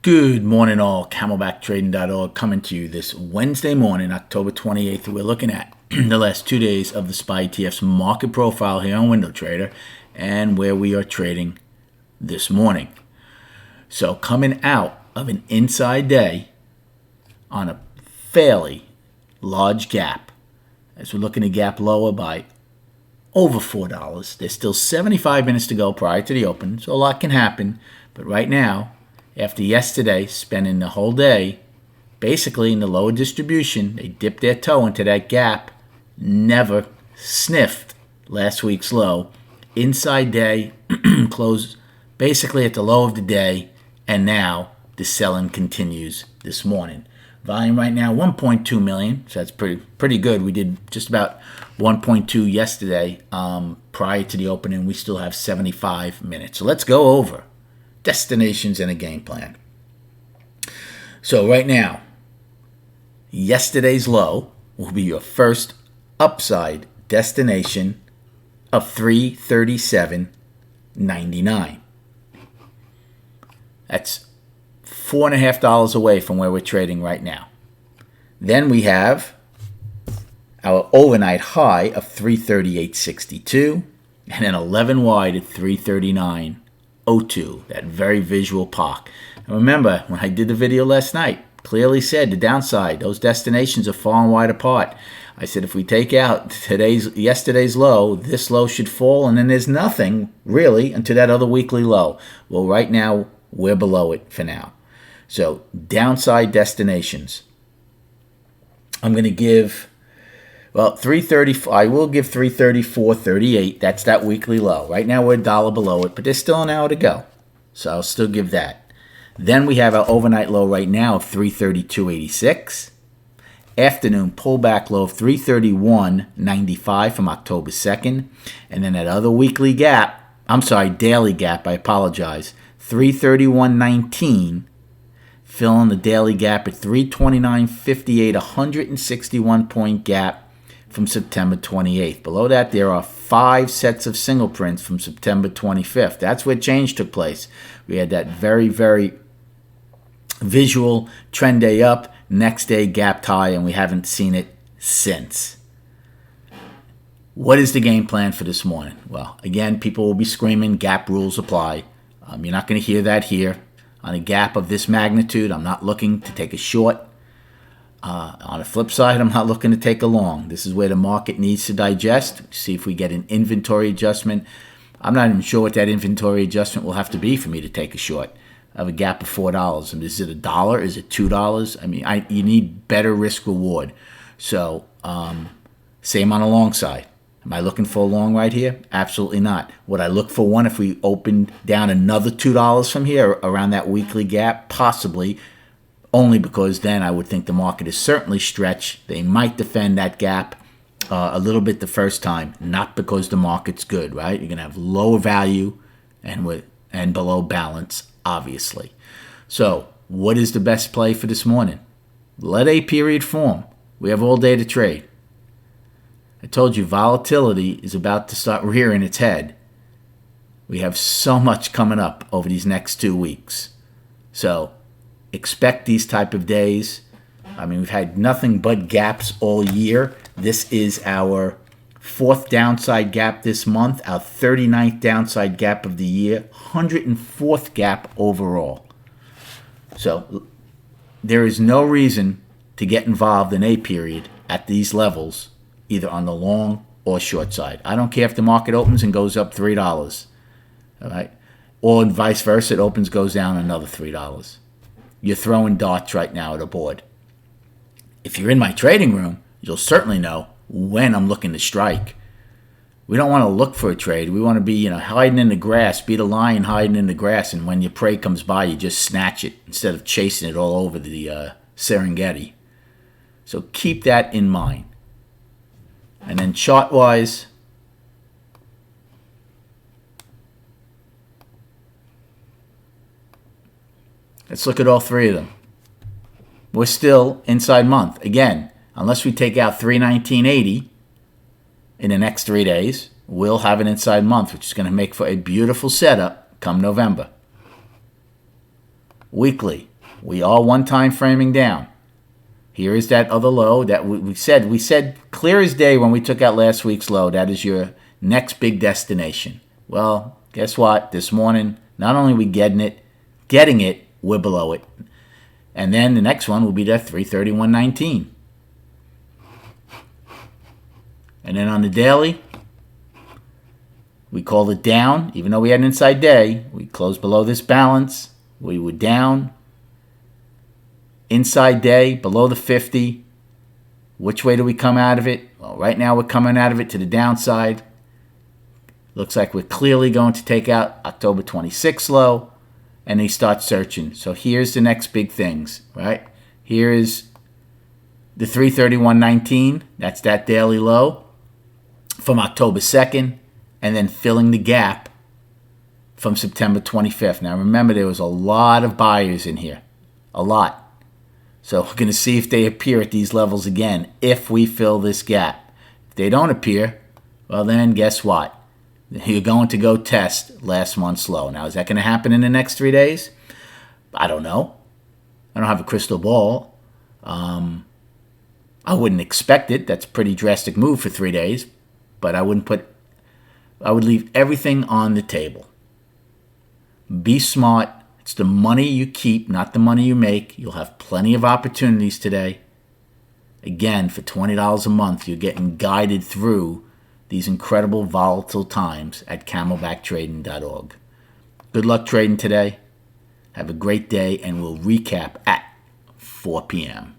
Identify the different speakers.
Speaker 1: Good morning, all. CamelbackTrading.org coming to you this Wednesday morning, October 28th. We're looking at the last 2 days of the SPY ETF's market profile here on Window Trader and where we are trading this morning. So coming out of an inside day on a fairly large gap, as we're looking to gap lower by over $4. There's still 75 minutes to go prior to the open, so a lot can happen. But right now, after yesterday spending the whole day basically in the lower distribution, they dipped their toe into that gap, never sniffed last week's low. Inside day, closed basically at the low of the day, and now the selling continues this morning. Volume right now, 1.2 million, so that's pretty good. We did just about 1.2 yesterday prior to the opening. We still have 75 minutes. So let's go over destinations and a game plan. So right now, yesterday's low will be your first upside destination of 337.99. That's $4.50 away from where we're trading right now. Then we have our overnight high of 338.62 and an 11 wide at 339.02. That very visual POC. And remember, when I did the video last night, clearly said the downside, those destinations are far and wide apart. I said if we take out yesterday's low, this low should fall, and then there's nothing really until that other weekly low. Well, right now we're below it for now. So downside destinations. I'm going to give, 330. I will give 334.38. That's that weekly low. Right now we're $1 below it, but there's still an hour to go, so I'll still give that. Then we have our overnight low right now of 332.86. Afternoon pullback low of 331.95 from October 2nd, and then that other weekly gap. Daily gap. I apologize. 331.19. Filling the daily gap at 329.58, 161-point gap from September 28th. Below that, there are 5 sets of single prints from September 25th. That's where change took place. We had that very, very visual trend day up, next day gapped high, and we haven't seen it since. What is the game plan for this morning? Well, again, people will be screaming, gap rules apply. You're not going to hear that here. On a gap of this magnitude, I'm not looking to take a short. On the flip side, I'm not looking to take a long. This is where the market needs to digest. See if we get an inventory adjustment. I'm not even sure what that inventory adjustment will have to be for me to take a short. I have a gap of $4. Is it $1? Is it $2? I mean, you need better risk reward. So, same on the long side. Am I looking for a long right here? Absolutely not. Would I look for one if we opened down another $2 from here around that weekly gap? Possibly, only because then I would think the market is certainly stretched. They might defend that gap a little bit the first time, not because the market's good, right? You're going to have lower value and below balance, obviously. So what is the best play for this morning? Let a period form. We have all day to trade. I told you volatility is about to start rearing its head. We have so much coming up over these next 2 weeks. So expect these type of days. I mean, we've had nothing but gaps all year. This is our 4th downside gap this month, our 39th downside gap of the year, 104th gap overall. So there is no reason to get involved in a period at these levels, either on the long or short side. I don't care if the market opens and goes up $3, all right? Or vice versa, it opens, goes down another $3. You're throwing darts right now at a board. If you're in my trading room, you'll certainly know when I'm looking to strike. We don't want to look for a trade. We want to be, hiding in the grass, be the lion hiding in the grass, and when your prey comes by, you just snatch it instead of chasing it all over the Serengeti. So keep that in mind. And then chart-wise, let's look at all 3 of them. We're still inside month. Again, unless we take out 319.80 in the next 3 days, we'll have an inside month, which is going to make for a beautiful setup come November. Weekly, We are one time framing down. Here is that other low that we said clear as day when we took out last week's low. That is your next big destination. Well, guess what? This morning, not only are we getting it, we're below it. And then the next one will be that 331.19. And then on the daily, we called it down. Even though we had an inside day, we closed below this balance. We were down. Inside day, below the 50. Which way do we come out of it? Well, right now we're coming out of it to the downside. Looks like we're clearly going to take out October 26th low. And they start searching. So here's the next big things, right? Here is the 331.19. That's that daily low from October 2nd. And then filling the gap from September 25th. Now remember, there was a lot of buyers in here. A lot. So we're going to see if they appear at these levels again if we fill this gap. If they don't appear, well then guess what? You're going to go test last month's low. Now, is that going to happen in the next 3 days? I don't know. I don't have a crystal ball. I wouldn't expect it. That's a pretty drastic move for 3 days. But I would leave everything on the table. Be smart. It's the money you keep, not the money you make. You'll have plenty of opportunities today. Again, for $20 a month, you're getting guided through these incredible volatile times at camelbacktrading.org. Good luck trading today. Have a great day, and we'll recap at 4 p.m.